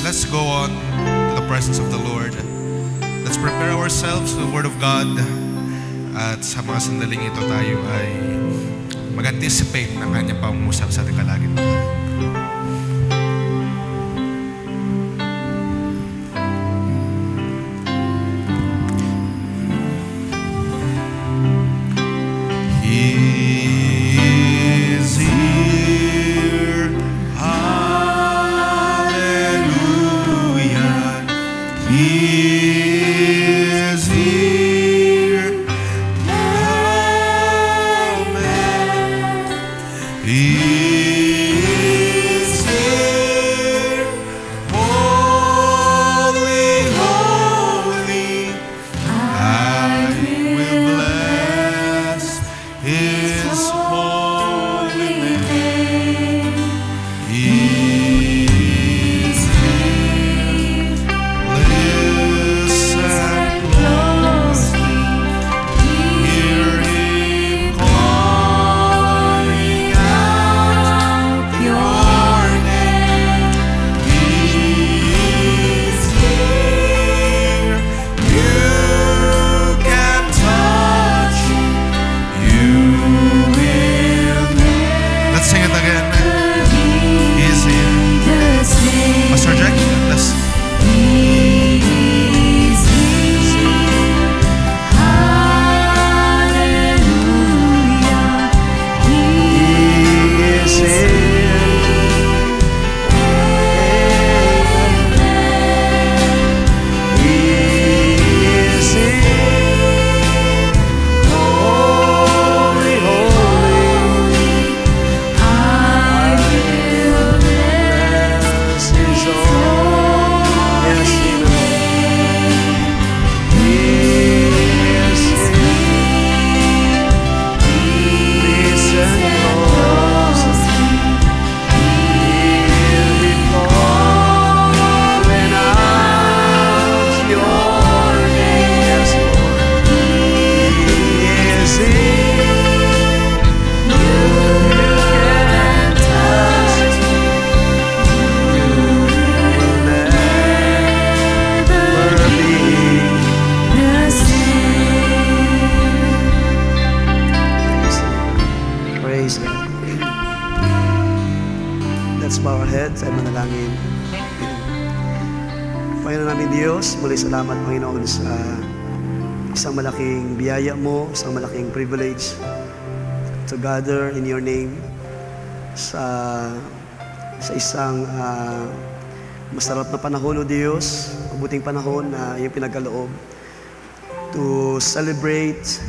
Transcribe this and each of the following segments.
let's go on to the presence of the Lord. Let's prepare ourselves to the Word of God. At sa mga sandaling ito tayo ay mag-anticipate ng kanyang pangungusap sa ating kalagitnaan. Salamat, Panginoon, sa isang malaking biyaya mo, isang malaking privilege to gather in your name sa isang masarap na panahon, O Diyos, mabuting panahon na iyong pinagkaloob to celebrate,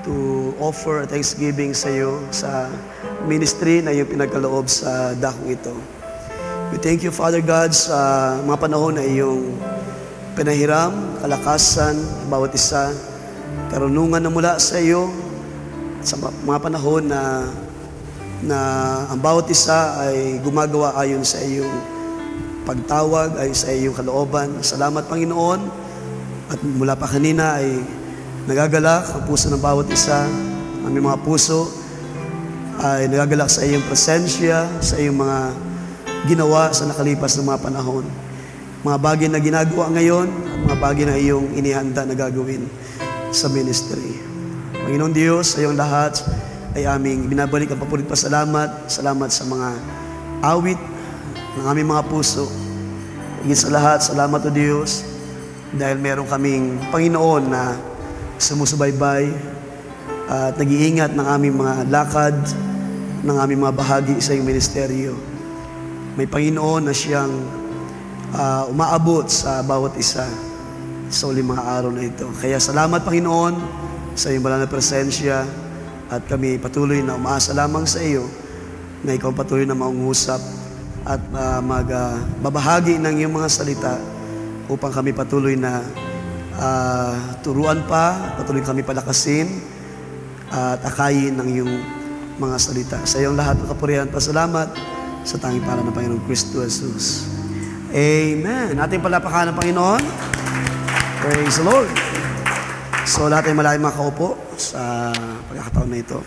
to offer thanksgiving sa iyo sa ministry na iyong pinagkaloob sa dakong ito. We thank you, Father God, sa mga panahon na iyong pinahiram, kalakasan, bawat isa, karunungan na mula sa iyo sa mga panahon na ang bawat isa ay gumagawa ayon sa iyong pagtawag, ay sa iyong kalooban. Salamat, Panginoon, at mula pa kanina ay nagagalak ang puso ng bawat isa. Ang aming mga puso ay nagagalak sa iyong presensya, sa iyong mga ginawa sa nakalipas na mga panahon. Mga bagay na ginagawa ngayon at mga bagay na iyong inihanda na gagawin sa ministry. Panginoon Diyos, sa iyong lahat ay aming binabalik ang papurit pasalamat. Salamat sa mga awit ng aming mga puso. Higit sa lahat, salamat o Diyos dahil meron kaming Panginoon na sumusubaybay at nag-iingat ng aming mga lakad, ng aming mga bahagi sa iyong ministeryo. May Panginoon na siyang umaabot sa bawat isa sa uling mga araw na ito. Kaya salamat, Panginoon, sa iyong banal na presensya at kami patuloy na umaasa lamang sa iyo na ikaw patuloy na maungusap at magbabahagi ng iyong mga salita upang kami patuloy na turuan pa, patuloy kami palakasin at akayin ng iyong mga salita. Sa iyong lahat ng kapurihan, pasalamat sa tanging pangalan ng Panginoong Kristo Jesus. Amen. Ating palapakan ng Panginoon. Praise the Lord. So lahat ay malaking makaupo sa pagkakataon na ito.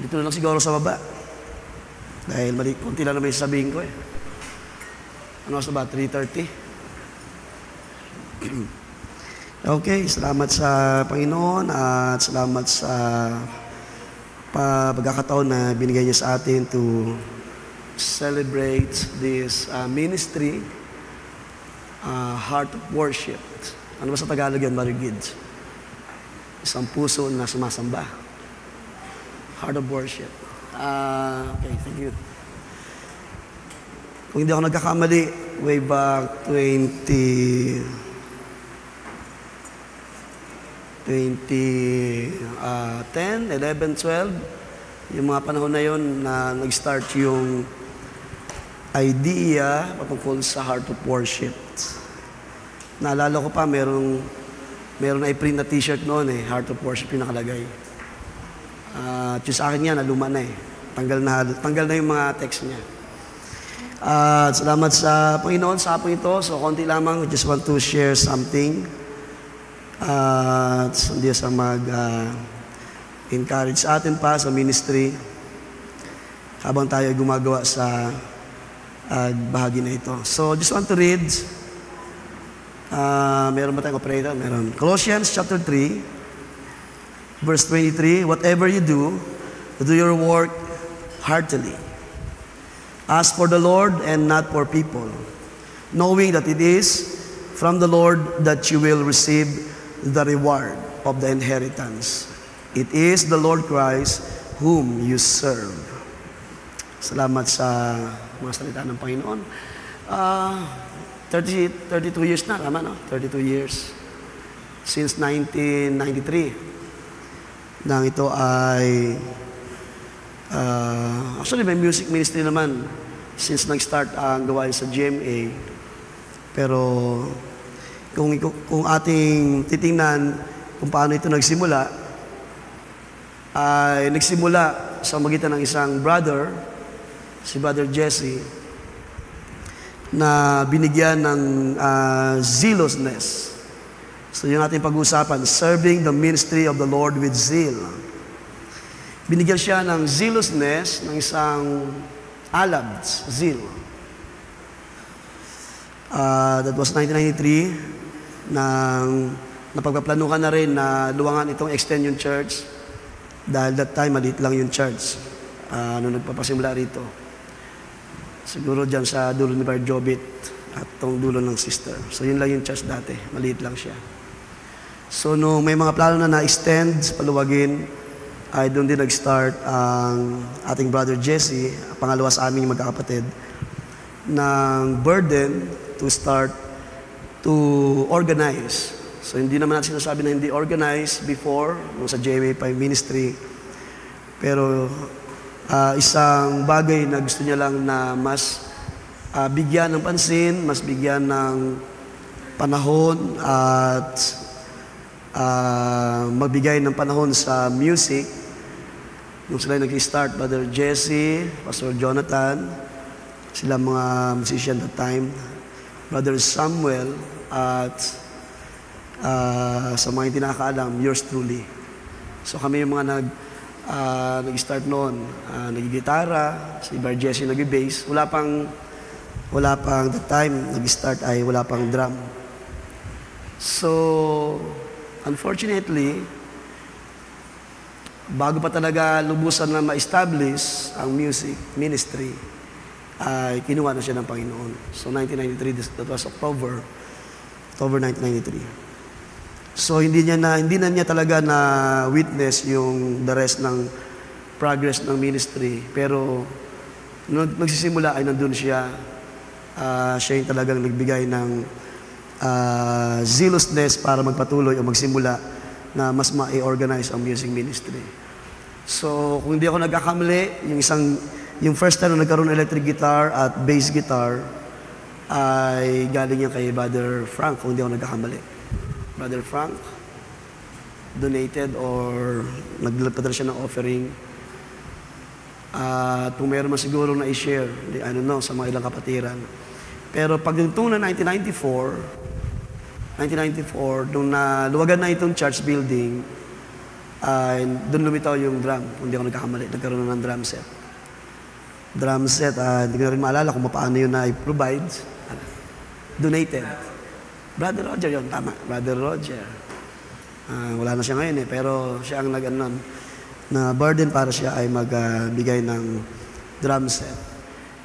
Dito na lang siguro sa baba. Dahil konti lang naman yung sabihin ko eh. Ano sa ba? 3:30? Okay, salamat sa Panginoon at salamat sa pagkakataon na binigay niya sa atin to celebrate this ministry, heart of worship. Ano ba sa Tagalog yan, Mother Gids? Isang puso na sumasamba. Heart of worship. Okay, thank you. Kung hindi ako nagkakamali, way back 2010, 11, 12, yung mga panahon na yon na nag-start yung idea patungkol sa heart of worship. Naalala ko pa, meron na i-print na t-shirt noon eh, heart of worship yung nakalagay. Yung sa akin yan, naluma na eh. Tanggal na yung mga text niya. Salamat sa Panginoon sa hapon ito. So, konti lamang, just want to share something. Diyos ang mag-encourage sa atin pa sa ministry habang tayo gumagawa sa bahagi na ito. So, just want to read. Meron ba tayong operator? Meron. Colossians chapter 3, verse 23, whatever you do your work heartily, as for the Lord and not for people, knowing that it is from the Lord that you will receive the reward of the inheritance. It is the Lord Christ whom you serve. Salamat sa mga salita ng Panginoon. 32 years na, tama no? 32 years. Since 1993. Nang ito ay actually may music ministry naman since nag-start ang gawain sa GMA. Pero kung ating titingnan kung paano ito nagsimula, ay nagsimula sa magitan ng isang brother, si Brother Jesse, na binigyan ng zealousness. So yung ating pag-uusapan, serving the ministry of the Lord with zeal. Binigyan siya ng zealousness ng isang Alab, zeal. That was 1993. Napagpaplanuhan na rin na luwangan itong extend yung church dahil that time maliit lang yung church nung nagpapasimula rito. Siguro dyan sa dulo ni Brother Jobit at tong dulo ng sister. So yun lang yung church dati, maliit lang siya. So nung may mga plano na na-extend, paluwagin, ay doon din nag-start ang ating Brother Jesse, pangalawa sa aming magkakapatid, ng burden to start to organize. So hindi naman natin sinasabi na hindi organized before, nung sa JMA pa yung ministry. Pero isang bagay na gusto niya lang na mas bigyan ng pansin, mas bigyan ng panahon at magbigay ng panahon sa music. Nung sila nag-start, Brother Jesse, Pastor Jonathan, sila mga musician that time, Brother Samuel, at sa mga hindi nakakaalam, yours truly. So kami yung mga nag-start noon, nag-gitara, si Brother Jesse nag-bass. Wala pang that time, nag-start ay wala pang drum. So, unfortunately, bago pa talaga lubusan na ma-establish ang music ministry, ay kinuha na siya ng Panginoon. So 1993, that was October 1993. So hindi na niya talaga na witness yung the rest ng progress ng ministry. Pero nung nagsisimula ay nandun siya. Siya yung talagang nagbigay ng zealousness para magpatuloy o magsimula na mas ma-organize ang music ministry. So kung hindi ako nagkakamali, yung first time na nagkaroon ng electric guitar at bass guitar ay galing yan kay Brother Frank, kung hindi ako nagkakamali. Brother Frank donated or nagpadala siya ng offering. At kung meron man siguro na i-share, I don't know, sa mga ilang kapatiran. Pero pagdating na 1994, nung naluwagan na itong church building, Doon lumitaw yung drum, kung hindi ako nagkakamali, nagkaroon ng drum set. Drum set, hindi ko na rin maalala kung paano yun na i-provide. Donated. Brother Roger yun, tama. Brother Roger. Wala na siya ngayon pero siya ang na burden para siya ay magbigay ng drum set.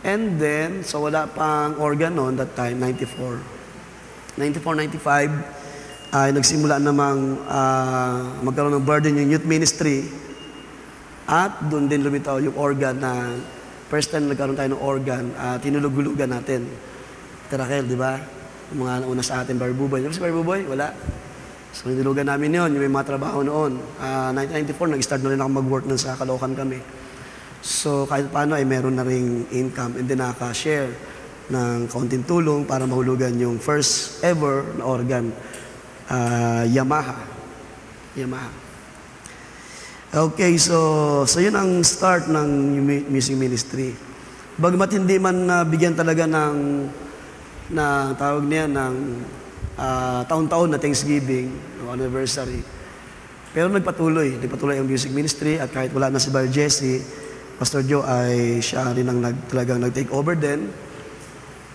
And then, so wala pang organ noon that time, 94, 95, ay nagsimula namang magkaroon ng burden yung youth ministry at doon din lumitaw yung organ na first time nagkaroon tayo ng organ, tinulog-gulugan natin. Terakel, di ba? Yung mga nauna sa atin, Barbuboy. Si Barbuboy? Wala. So, nilulugan namin yun, yung may mga trabaho noon. 1994, nag-start na rin ako mag-work nun sa Caloocan kami. So, kahit paano ay meron na ring income and then nakaka-share ng kaunting tulong para mahulugan yung first ever na organ, Yamaha. Okay, so yun ang start ng music ministry. Bagamat hindi man bigyan talaga ng tawag niya ng taon-taon na Thanksgiving o anniversary. Pero nagpatuloy ang music ministry at kahit wala na si Brother Jesse, Pastor Joe ay siya rin ang talagang nag-take over din.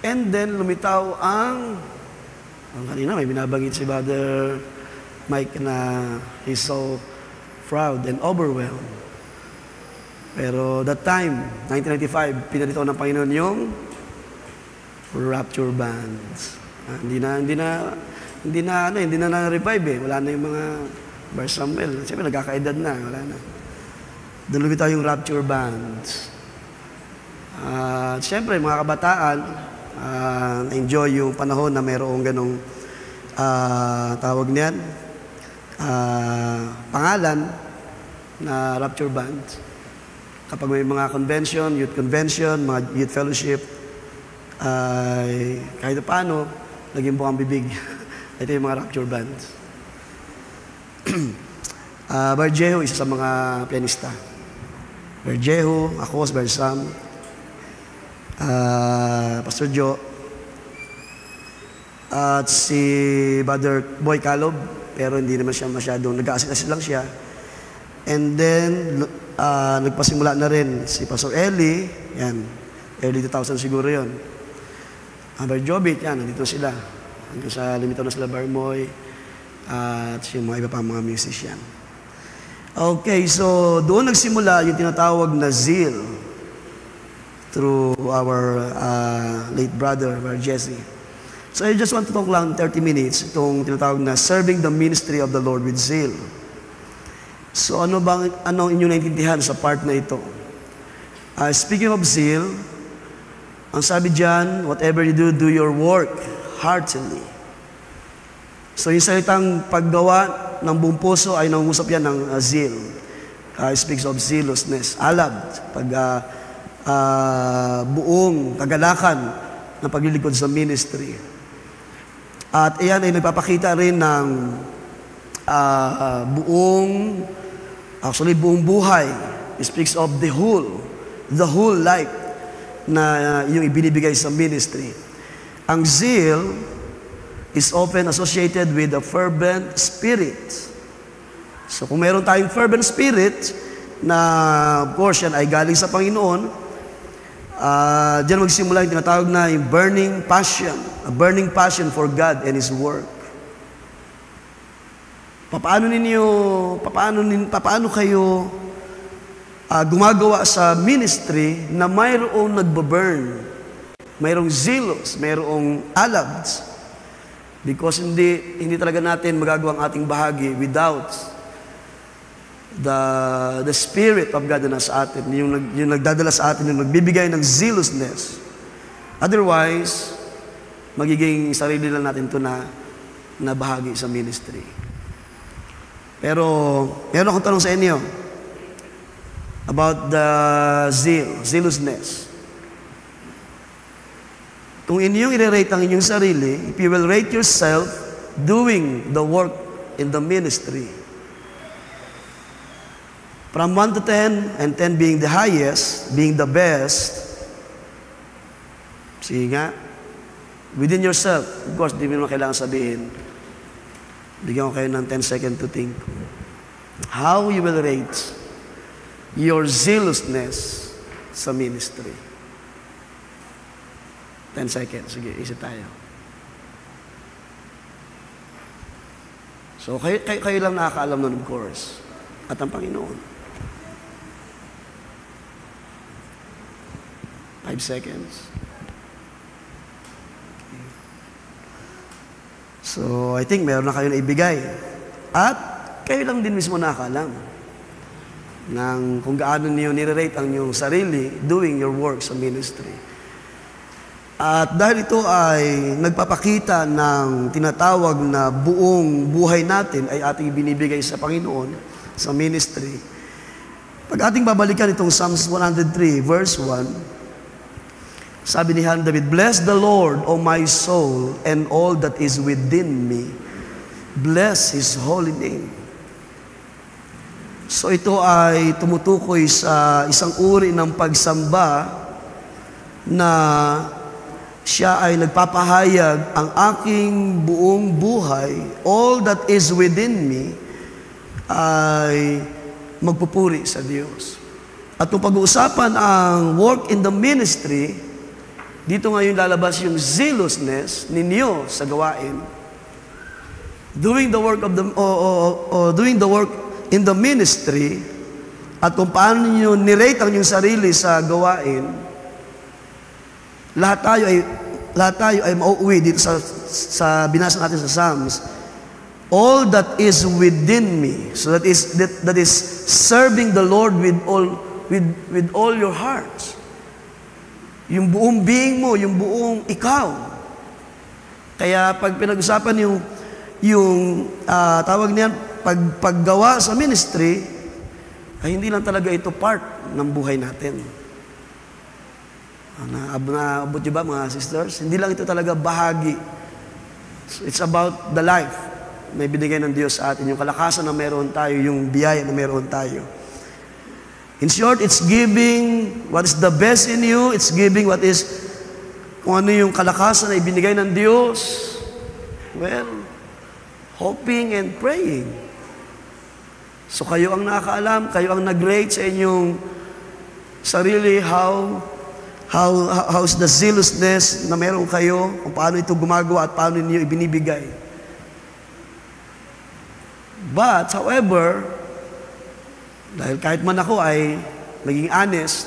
And then lumitaw ang kanina may binabanggit si Brother Mike na he's so proud and overwhelmed. Pero that time, 1995, pinalito ng Panginoon yung Rapture Bands. Hindi na na-revive Wala na yung mga Bar Samuel. Siyempre, nagkakaedad na. Wala na. Doon lumitaw yung Rapture Bands. Siyempre, mga kabataan, enjoy yung panahon na mayroong ganong tawag niyan, pangalan na Rapture Band. Kapag may mga convention, mga youth fellowship, kahit paano, naging bukang bibig. Ito yung mga Rapture Band. Barjeho, isa sa mga pianista. Barjeho, ako, si Bar Sam, Pastor Joe, at si Brother Boy Calob, pero hindi naman siya masyadong, nag-assist lang siya. And then, nagpasimula na rin si Pastor Eli, yan, early 2000 siguro yun. Brother Jobit, yan, nandito sila. Hanggang sa limitaw na sila Barmoy, at yung mga iba pang mga musician. Okay, so doon nagsimula yung tinatawag na zeal through our late brother, Brother Jesse. So I just want to talk lang 30 minutes itong tinatawag na serving the ministry of the Lord with zeal. So ano inyong naintindihan sa part na ito? Speaking of zeal, ang sabi dyan, whatever you do, do your work heartily. So yung salitang paggawa ng buong puso ay nangungusap yan ng zeal. It speaks of zealousness. Alab, buong kagalakan ng paglilingkod sa ministry. At iyan ay nagpapakita rin ng buong buhay. It speaks of the whole life na yung ibinibigay sa ministry. Ang zeal is often associated with a fervent spirit. So kung meron tayong fervent spirit, na of course yan ay galing sa Panginoon, diyan magsimula yung tinatawag na yung burning passion, a burning passion for God and His work. Paano kayo gumagawa sa ministry na mayroong nagbaburn, mayroong zealous, mayroong alabs? Because hindi talaga natin magagawa ang ating bahagi without the Spirit of God na sa atin, yung nagdadala sa atin, yung nagbibigay ng zealousness. Otherwise, magiging sarili lang natin ito na bahagi sa ministry. Pero, meron akong tanong sa inyo about the zealousness. Kung inyong i-rate ang inyong sarili, if you will rate yourself doing the work in the ministry, from 1 to 10, and 10 being the highest, being the best, sige nga, within yourself, of course, di mo naman kailangan sabihin. Bigyan ko kayo ng 10 seconds to think. how you will rate your zealousness sa ministry. 10 seconds. Sige, isip tayo. So, kayo lang nakakaalam nun, of course. At ang Panginoon. 5 seconds. Okay. So, I think meron na kayo na ibigay. At kayo lang din mismo nakakaalam ng kung gaano niyo nire-rate ang inyong sarili doing your work sa ministry. At dahil ito ay nagpapakita ng tinatawag na buong buhay natin ay ating binibigay sa Panginoon, sa ministry. Pag ating babalikan itong Psalms 103, verse 1, sabi ni Han David, "Bless the Lord, O my soul, and all that is within me. Bless His holy name." So ito ay tumutukoy sa isang uri ng pagsamba na siya ay nagpapahayag, ang aking buong buhay, all that is within me, ay magpupuri sa Diyos. At kung pag-uusapan ang work in the ministry, dito ngayon lalabas yung zealousness ninyo sa gawain. Doing the work of the doing the work in the ministry, at kung paano niyo nirate ang inyong sarili sa gawain, lahat tayo ay mauuwi dito sa binasa natin sa Psalms. All that is within me. So that is serving the Lord with all your heart. Yung buong being mo, yung buong ikaw. Kaya pag pinag-usapan yung tawag niyan paggawa sa ministry, ay hindi lang talaga ito part ng buhay natin. Naabot niyo ba mga sisters? Hindi lang ito talaga bahagi. So it's about the life na ibinigay ng Diyos sa atin, yung kalakasan na meron tayo, yung biyaya na meron tayo. In short, it's giving what is the best in you, it's giving what is, kung ano yung kalakasan na ibinigay ng Diyos, well, hoping and praying. So kayo ang nakakaalam, kayo ang nag-rate sa inyong sarili, how's the zealousness na meron kayo, kung paano ito gumagawa at paano niyo ibinibigay. But, however, dahil kahit man ako ay naging honest,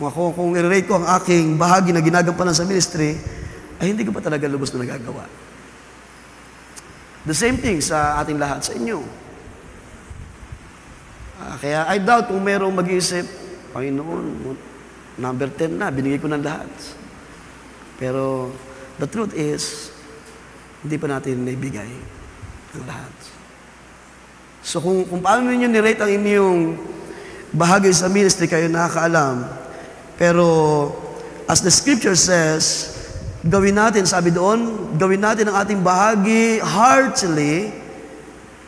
kung i-rate ko ang aking bahagi na ginagampanan sa ministry, ay hindi ko pa talaga lubos na nagagawa. The same thing sa ating lahat, sa inyo. Kaya I doubt kung merong mag-iisip, Panginoon, number 10 na, binigay ko ng lahat. Pero, the truth is, hindi pa natin naibigay ang lahat. So, kung paano ninyo nirate ang inyong bahagi sa ministry, kayo nakakaalam. Pero, as the scripture says, gawin natin, sabi doon, gawin natin ang ating bahagi heartily,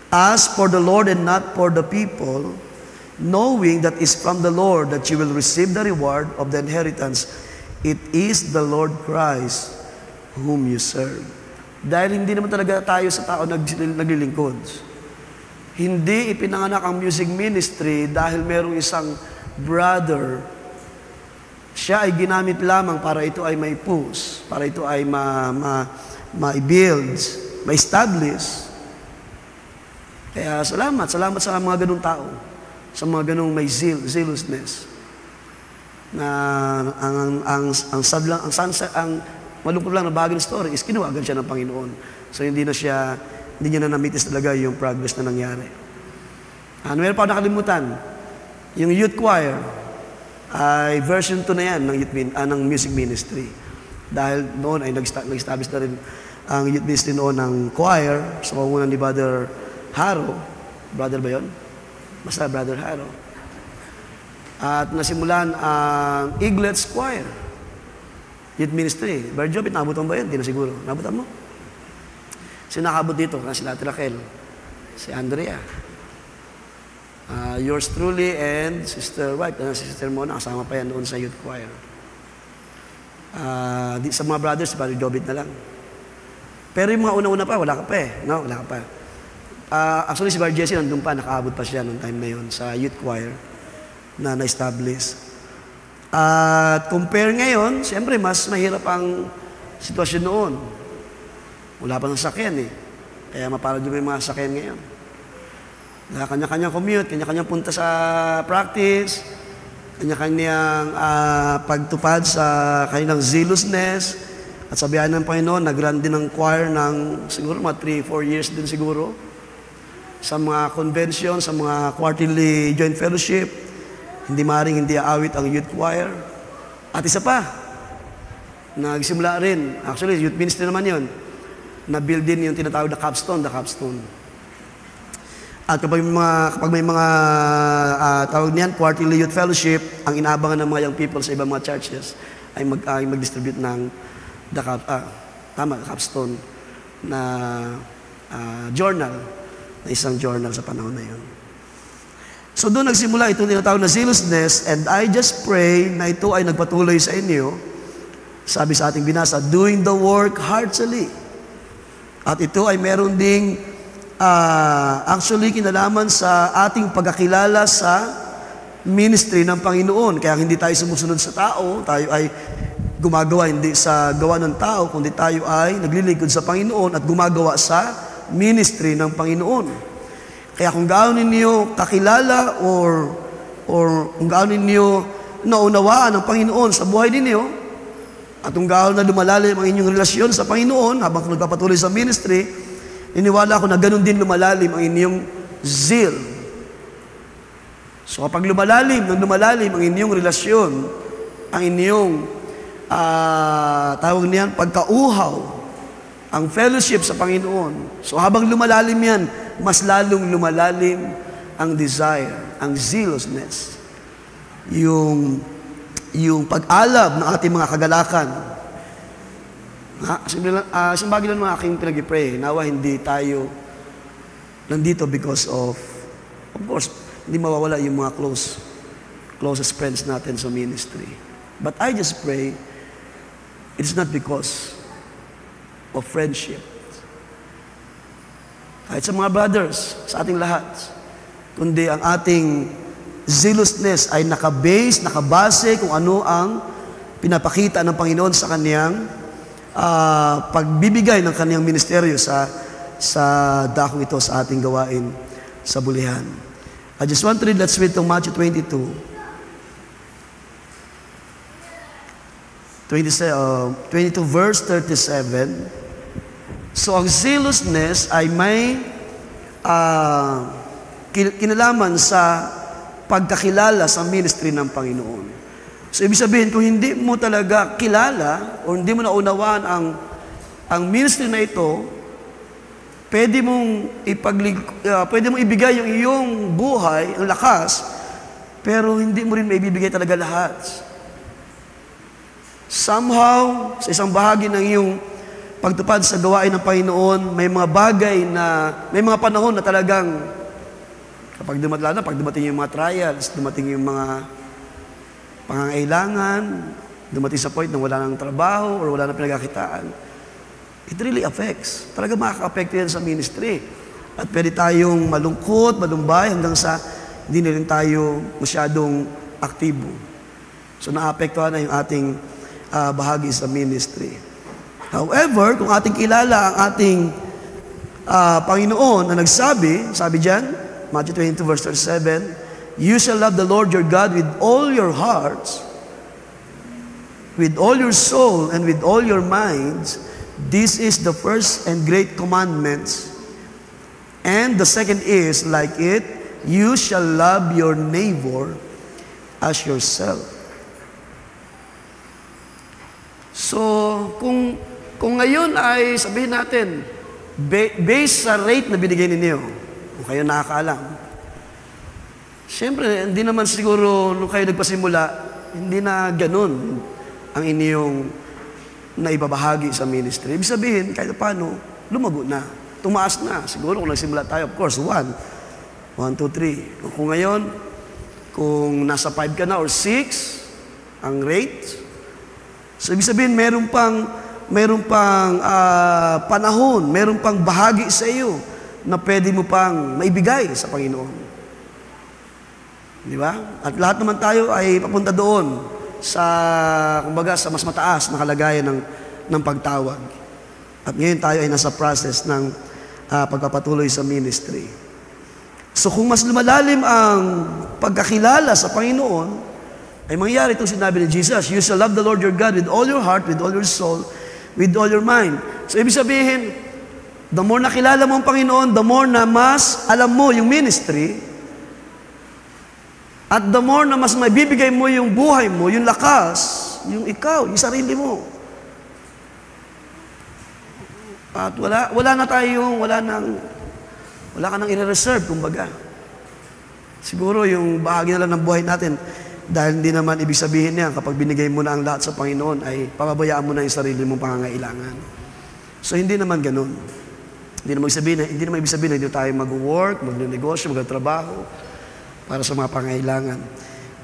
as for the Lord and not for the people, knowing that is from the Lord that you will receive the reward of the inheritance. It is the Lord Christ whom you serve. Dahil hindi naman talaga tayo sa tao naglilingkod. Hindi ipinanganak ang music ministry dahil merong isang brother. Siya ay ginamit lamang para ito ay may push, para ito ay ma-build, ma-establish. Kaya salamat sa mga ganung tao, sa mga ganung may zealousness. Na ang malungkot lang na bahagi ng story is kinuwagan siya ng Panginoon. So hindi niya na namitis talaga yung progress na nangyari. Meron pa nakalimutan. Yung youth choir ay version 2 na yan ng music ministry. Dahil noon ay nag-establish na rin ang youth ministry noon ng choir sa pamumuno ni Brother Haro. Brother ba yun? Basta Brother Haro. At nasimulan ang Eaglets Choir. Youth ministry. Brother Job, nabutan ba yun? Hindi na siguro. Nabutan mo? Sinakabot dito, si Ate Raquel, si Andrea, yours truly, and Sister White, Sister Mona, kasama pa yan doon sa youth choir. Sa mga brothers, Brother Jobit na lang. Pero yung mga una-una pa, wala ka pa eh. No, wala ka pa. Actually, si Bar Jesse nandun pa, nakaabot pa siya noong time na yon sa youth choir na na-establish. At compare ngayon, siyempre, mas mahirap ang sitwasyon noon. Wala pa ng sakyan eh. Kaya maparad yung mga sakyan ngayon. Kanya-kanyang commute, kanya-kanyang punta sa practice, kanya-kanyang pagtupad sa kanilang zealousness. At sabihan ng Panginoon, nag-run din ng choir ng siguro mga 3-4 years din siguro. Sa mga convention, sa mga quarterly joint fellowship, hindi maaaring hindi aawit ang youth choir. At isa pa, nagsimula rin, actually youth ministry naman yon, na-build din yung tinatawag na capstone, the capstone. At kapag may mga tawag niyan, quarterly youth fellowship, ang inaabangan ng mga young people sa ibang mga churches ay mag-distribute ng capstone na journal, na isang journal sa panahon na yun. So doon nagsimula itong tinatawag na zealousness, and I just pray na ito ay nagpatuloy sa inyo. Sabi sa ating binasa, doing the work heartily. At ito ay meron ding actually kinalaman sa ating pagkakilala sa ministry ng Panginoon. Kaya hindi tayo sumusunod sa tao, tayo ay gumagawa hindi sa gawa ng tao, kundi tayo ay naglilingkod sa Panginoon at gumagawa sa ministry ng Panginoon. Kaya kung gaano ninyo kakilala or kung gaano ninyo naunawaan ang Panginoon sa buhay ninyo, at kung gaano na lumalalim ang inyong relasyon sa Panginoon habang nagpapatuloy sa ministry, iniwala ko na ganun din lumalalim ang inyong zeal. So kapag lumalalim ang inyong relasyon, ang inyong tawag niyan, pagkauhaw, ang fellowship sa Panginoon. So habang lumalalim yan, mas lalong lumalalim ang desire, ang zealousness, yung pag-alab ng ating mga kagalakan. Isang bagay lang mga aking pinag-pray, nawa hindi tayo nandito because of course, hindi mawawala yung mga closest friends natin sa ministry. But I just pray, it's not because of friendship. Kahit sa mga brothers, sa ating lahat, kundi ang ating zealousness ay nakabase kung ano ang pinapakita ng Panginoon sa kaniyang pagbibigay ng kaniyang ministeryo sa dakong ito sa ating gawain sa bulihan. I just want to read, let's read to Matthew 22 verse 37. So ang zealousness ay may kinalaman sa pagkakilala sa ministry ng Panginoon. So ibig sabihin, kung hindi mo talaga kilala o hindi mo naunawaan ang ministry na ito, pwede mong ibigay yung iyong buhay, ang lakas, pero hindi mo rin maibibigay talaga lahat. Somehow, sa isang bahagi ng iyong pagtupad sa gawain ng Panginoon, may mga bagay na, may mga panahon na talagang kapag dumating yung mga trials, dumating yung mga pangangailangan, dumating sa point na wala nang trabaho or wala nang pinagkakitaan, it really affects. Talaga makaka-affect yan sa ministry. At pwede tayong malungkot, malumbay, hanggang sa hindi na rin tayo masyadong aktibo. So naapektuhan na yung ating bahagi sa ministry. However, kung ating kilala ang ating Panginoon na nagsabi, sabi dyan, Matthew 22 verse 37, you shall love the Lord your God with all your hearts, with all your soul, and with all your minds. This is the first and great commandments. And the second is like it, you shall love your neighbor as yourself. So, kung ngayon ay sabihin natin, based sa rate na binigay ninyo, kung kayo nakakaalam, siyempre, hindi naman siguro nung kayo nagpasimula, hindi na ganun ang inyong naibabahagi sa ministry. Ibig sabihin, kahit paano, lumago na. Tumaas na. Siguro kung nagsimula tayo, of course, 1, 2, 3. Kung ngayon, kung nasa 5 ka na or 6, ang rate, so ibig sabihin, meron pang panahon, meron pang bahagi sa iyo na pwede mo pang maibigay sa Panginoon. Di ba? At lahat naman tayo ay papunta doon sa, kumbaga, sa mas mataas na kalagayan ng pagtawag. At ngayon tayo ay nasa process ng pagpapatuloy sa ministry. So kung mas lumalalim ang pagkakilala sa Panginoon, ay mangyayari itong sinabi ni Jesus, you shall love the Lord your God with all your heart, with all your soul, with all your mind. So ibig sabihin, the more nakilala mo ang Panginoon, the more na mas alam mo yung ministry, at the more na mas maibibigay mo yung buhay mo, yung lakas, yung ikaw, yung sarili mo. At wala ka nang i-reserve, kumbaga. Siguro yung bahagi na lang ng buhay natin, dahil hindi naman ibig sabihin niya, kapag binigay mo na ang lahat sa Panginoon, ay pababayaan mo na yung sarili mong pangangailangan. So hindi naman ganun. Hindi naman ibig sabihin na hindi tayo mag-work, mag-negosyo, mag-trabaho, para sa mga pangangailangan.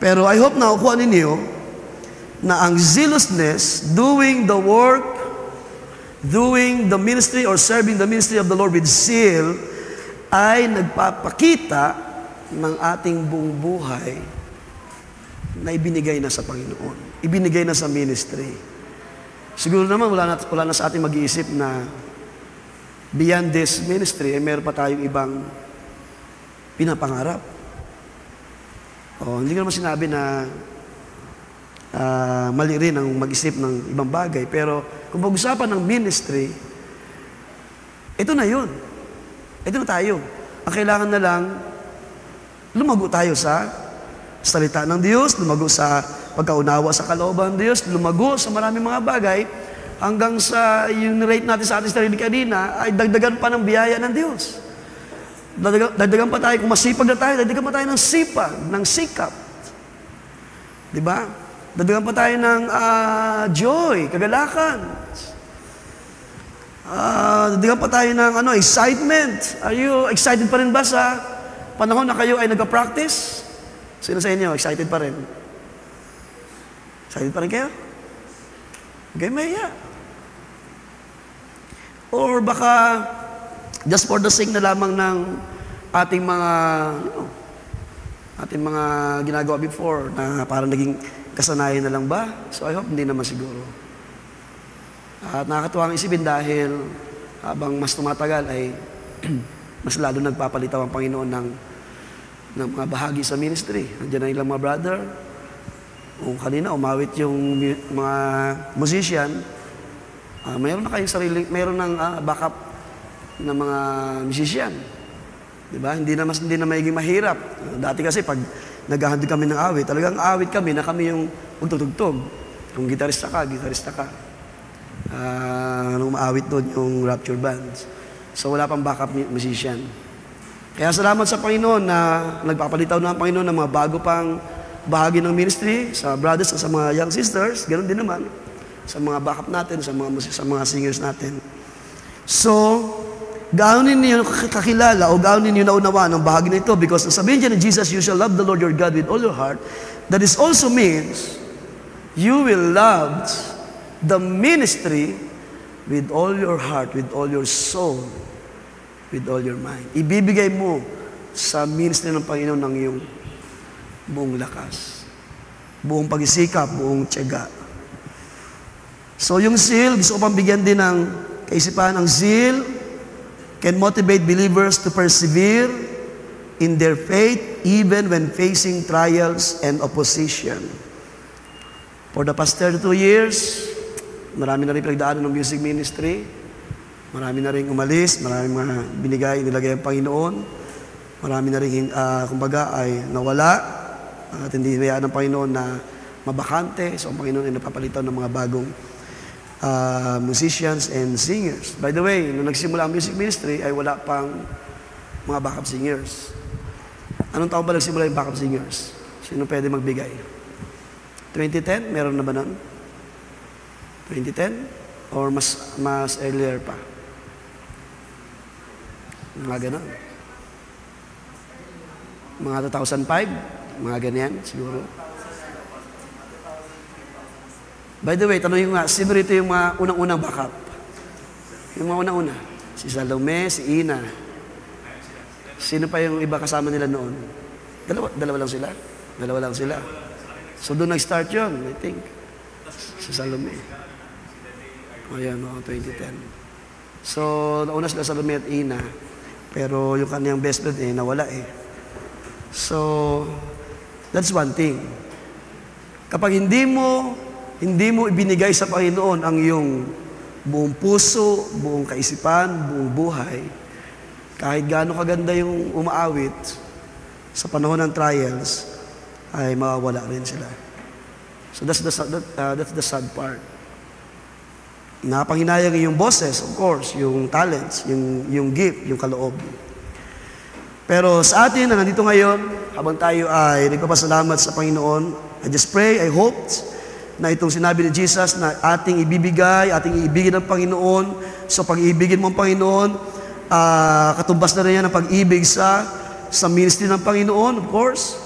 Pero I hope na nakukuha ninyo na ang zealousness, doing the work, doing the ministry or serving the ministry of the Lord with zeal, ay nagpapakita ng ating buong buhay na ibinigay na sa Panginoon. Ibinigay na sa ministry. Siguro naman wala na sa ating mag-iisip na beyond this ministry, meron pa tayong ibang pinapangarap. Hindi ko naman sinabi na mali rin ang mag-isip ng ibang bagay. Pero kung pag-usapan ng ministry, ito na yun. Ito na tayo. Ang kailangan na lang, lumago tayo sa salita ng Diyos, lumago sa pagkaunawa sa kalooban ng Diyos, lumago sa maraming mga bagay, hanggang sa yung rate natin sa ating sarili kanina, ay dagdagan pa ng biyaya ng Diyos. Dagdagan pa tayo, kung masipag na tayo, dagdagan pa tayo ng sipag, ng sikap. Diba? Dagdagan pa tayo ng joy, kagalakan. Dagdagan pa tayo ng excitement. Are you excited pa rin ba sa panahon na kayo ay nagka-practice? Sino sa inyo, excited pa rin? Excited pa rin kayo? Okay, maya. Or baka just for the sake na lamang ng ating mga ginagawa before na parang naging kasanayan na lang ba? So I hope hindi naman siguro. At nakakatuwang isipin dahil habang mas tumatagal ay mas lalo nagpapalitaw ang Panginoon ng mga bahagi sa ministry. Nandiyan na ilang mga brother. Kung kanina umawit yung mga musician, mayroon na kayong mayroon ng backup ng mga musician. Diba? Hindi na magiging mahirap. Dati kasi pag naghahandog kami ng awit, talagang awit kami na kami yung magtutugtog. Kung gitarista ka. Nung maawit doon yung Rapture Bands. So wala pang backup musician. Kaya salamat sa Panginoon na nagpapalitaw na ang Panginoon ng mga bago pang bahagi ng ministry sa brothers at sa mga young sisters. Ganun din naman sa mga backup natin, sa mga singers natin. So, gaano ninyo kakilala o gaano ninyo naunawa ng bahagi na ito? Because sabihin dyan ni Jesus, you shall love the Lord your God with all your heart. That is also means you will love the ministry with all your heart, with all your soul, with all your mind. Ibibigay mo sa ministry ng Panginoon ng iyong buong lakas, buong pag-isikap, buong tiyaga. So yung zeal, gusto ko pang bigyan din ng kaisipan. Ang zeal can motivate believers to persevere in their faith even when facing trials and opposition. For the past 32 years, marami na rin pinagdaanan ng music ministry. Marami na rin umalis, marami mga nilagay ang Panginoon. Marami na rin, kumbaga, ay nawala at hindi hinayaan ng Panginoon na mabakante. So ang Panginoon ay napapalitan ng mga bagong musicians and singers. By the way, nung nagsimula ang music ministry, ay wala pang mga backup singers. Anong taon ba nagsimula yung backup singers? Sino pwede magbigay? 2010? Meron na ba nun? 2010? Or mas earlier pa? Mga ganon. Mga 2005? Mga ganyan, siguro. By the way, tanongin ko nga, sino rito yung mga unang-unang backup? Yung mga unang-una? Si Salome, si Ina. Sino pa yung iba kasama nila noon? Dalawa lang sila? Dalawa lang sila. So doon nag-start yun, I think. Si Salome. O yan, 2010. So, nauna sila Salome at Ina. Pero yung kanyang best friend nawala So, that's one thing. Kapag hindi mo ibinigay sa Panginoon ang iyong buong puso, buong kaisipan, buong buhay, kahit gaano kaganda yung umaawit, sa panahon ng trials, ay mawawala rin sila. So that's the sad part. Napanghinayang yung boses, of course, yung talents, yung gift, yung kaloob. Pero sa atin na nandito ngayon, habang tayo ay nagpapasalamat sa Panginoon, I just pray, I hope, na itong sinabi ni Jesus na ating ibibigay, ating iibigin ng Panginoon. So pag-iibigin mo ang Panginoon, katumbas na rin yan ang pag-ibig sa ministry ng Panginoon, of course.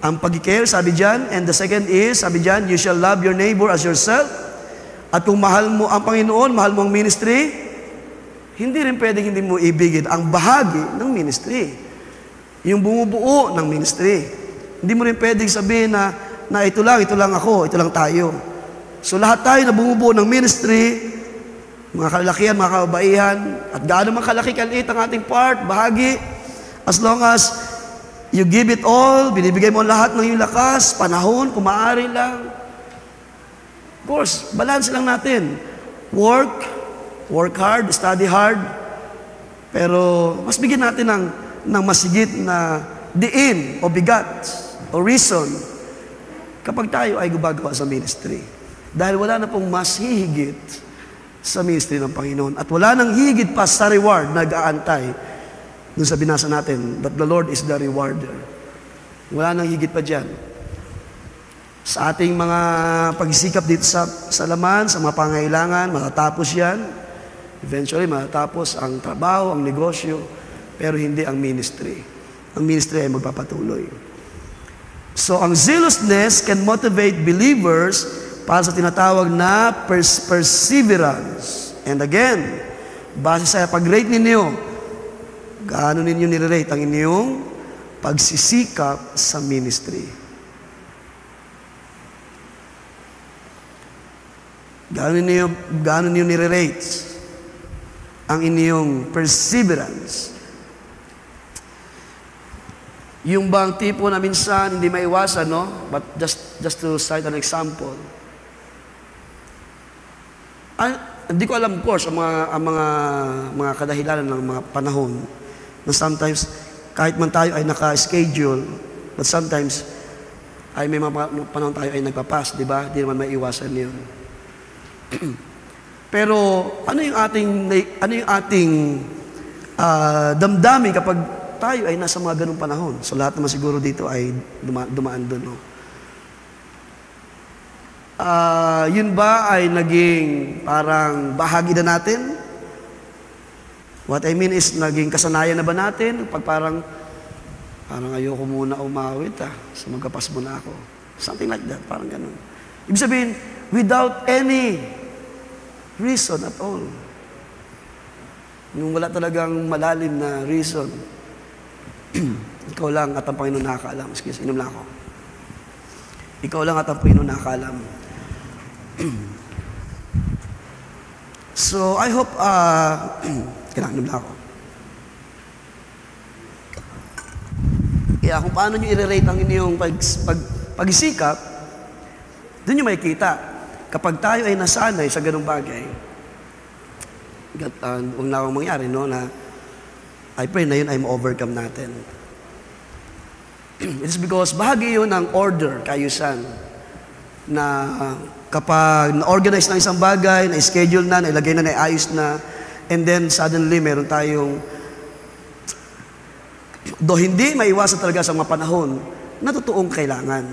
Ang pag-care, sabi dyan. And the second is, sabi dyan, you shall love your neighbor as yourself. At kung mahal mo ang Panginoon, mahal mo ang ministry, hindi rin pwedeng hindi mo ibigin ang bahagi ng ministry. Yung bumubuo ng ministry. Hindi mo rin pwedeng sabihin na ito lang ako, ito lang tayo. So lahat tayo na bumubuo ng ministry, mga kalalakihan, mga kababaihan, at gaano man kalaki kaliit ang ating part, bahagi, as long as you give it all, binibigay mo lahat ng iyong lakas, panahon, kung maaari lang. Of course, balance lang natin. Work hard, study hard, pero mas bigyan natin ng masigit na diin o bigat o reason kapag tayo ay gumagawa sa ministry. Dahil wala na pong mas hihigit sa ministry ng Panginoon. At wala nang higit pa sa reward na nag-aantay dun sa binasa natin, that the Lord is the rewarder. Wala nang higit pa dyan. Sa ating mga pagsisikap dito sa laman, sa mga pangailangan, matatapos yan. Eventually, matatapos ang trabaho, ang negosyo, pero hindi ang ministry. Ang ministry ay magpapatuloy. So, ang zealousness can motivate believers para sa tinatawag na perseverance. And again, base sa pag-rate ninyo, gaano ninyo nire-rate ang inyong pagsisikap sa ministry? Gaano ninyo nire-rate ang inyong perseverance? Yung bang tipo na minsan hindi maiwasan, no? But just to cite an example. Hindi ko alam, of course, ang mga kadahilanan ng mga panahon na sometimes, kahit man tayo ay naka-schedule, but sometimes, ay may mga panahon tayo ay nagpapas, di ba? Di naman may iwasan yun. Pero, ano yung ating damdamin kapag tayo ay nasa mga ganung panahon? So, lahat naman siguro dito ay dumaan doon, no? Yun ba ay naging parang bahagi na natin? What I mean is, naging kasanayan na ba natin? Pag parang ayoko muna umawit, so magkapas muna ako. Something like that, parang ganun. Ibig sabihin, without any reason at all. Yung wala talagang malalim na reason. Ikaw lang at ang Panginoon nakakaalam. Excuse, inom lang ako. Ikaw lang at ang Panginoon nakakaalam. So, I hope, kailangan lang ako. Kaya kung paano nyo i-rate ang inyong pag-isikap, doon nyo makikita. Kapag tayo ay nasanay sa ganung bagay, huwag na akong mangyari, no, na I pray na yun ay ma-overcome natin. It's because bahagi yun ng order, kaayusan, na kapag na-organize na isang bagay, na-schedule na, nailagay na, naayos na, and then suddenly meron tayong, do hindi maiwasan talaga sa mga panahon na totoong kailangan,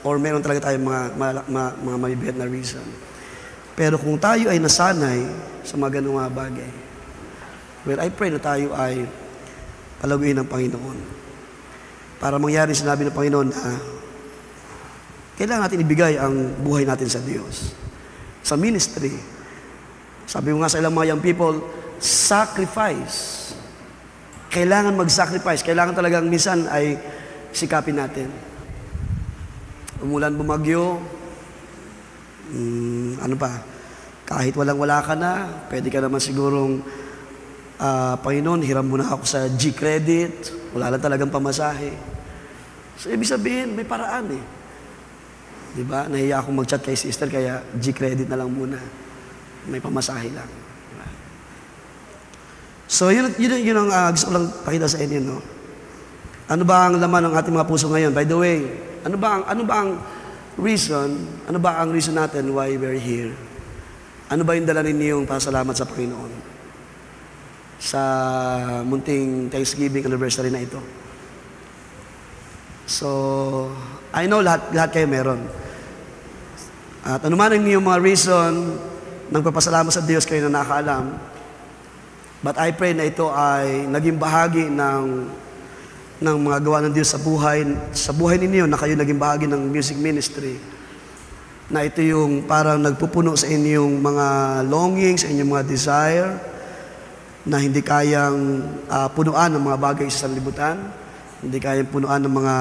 or meron talaga tayong mga mabibigat na reason. Pero kung tayo ay nasanay sa mga ganung mga bagay, well, I pray na tayo ay palaguin ng Panginoon. Para mangyari sinabi ng Panginoon na kailangan natin ibigay ang buhay natin sa Diyos. Sa ministry. Sabi mo nga sa ilang mga young people, sacrifice kailangan mag-sacrifice. Kailangan talagang minsan ay sikapin natin. Umulan, bumagyo, ano pa, kahit walang-wala ka na, pwede ka naman sigurong, Panginoon, hiram mo na ako sa G-credit, wala lang talagang pamasahe. So, ibig sabihin, may paraan eh. Diba? Nahiya akong mag-chat kay sister, kaya G-credit na lang muna. May pamasahe lang. Diba? So, yun ang gusto ko lang pakita sa inyo, no? Ano ba ang laman ng ating mga puso ngayon? By the way, ano ba ang reason natin why we're here? Ano ba yung dala ninyong pasalamat sa Panginoon sa munting Thanksgiving anniversary na ito? So, I know lahat kayo meron. At ano man ang inyong mga reason ng pagpasalamat sa Diyos, kayo na nakaalam. But I pray na ito ay naging bahagi ng mga gawa ng Diyos sa buhay ninyo, na kayo naging bahagi ng music ministry. Na ito yung parang nagpupuno sa inyong mga longing, sa inyong mga desire, na hindi kayang punuan ng mga bagay sa sanlibutan, hindi kayang punuan ng mga